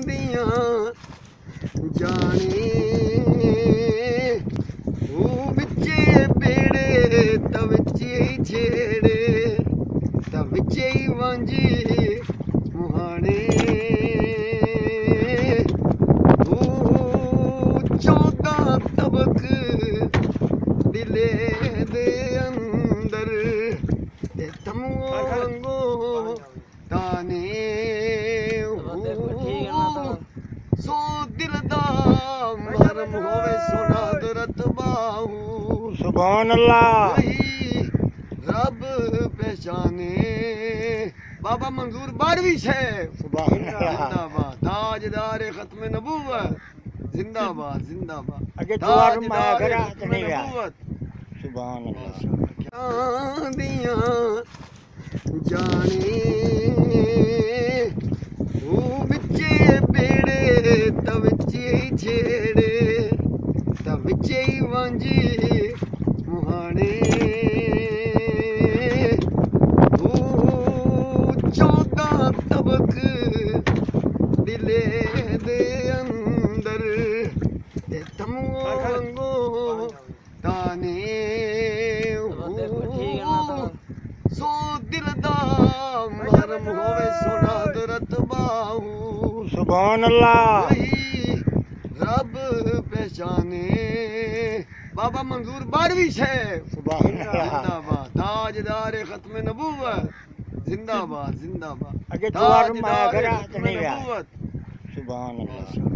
दियां जाने वो बिचे बेड़े तविचे छेड़े तविचे वांजी मुहाने वो 14 तबक दिले दे अंदर तमो ताने सो दिल दा मरम होवे सोना दरत बाहू सुभान अल्लाह रब पहचाने बाबा मंजूर 12वीं है सुभान अल्लाह जिंदाबाद ताजदार खत्म नबूवत जिंदाबाद जिंदाबाद अगे दुआ माया करा खत्म नहीं यार नबूवत सुभान अल्लाह दियां जाने वो बिचे बेड़े तविचे छेड़े तविचे वांजी मुहाने वो 14 तबक दिले दे अंदर तमो ताने सो दिल दा मरम होवे सोना दरत बाहू सुभान अल्लाह रब पहचाने बाबा मंजूर 12वीं है सुभान अल्लाह जिंदाबाद ताजदार खत्म नबूवत जिंदाबाद जिंदाबाद अगे दुआ माया करा खत्म नहीं यार नबूवत सुभान अल्लाह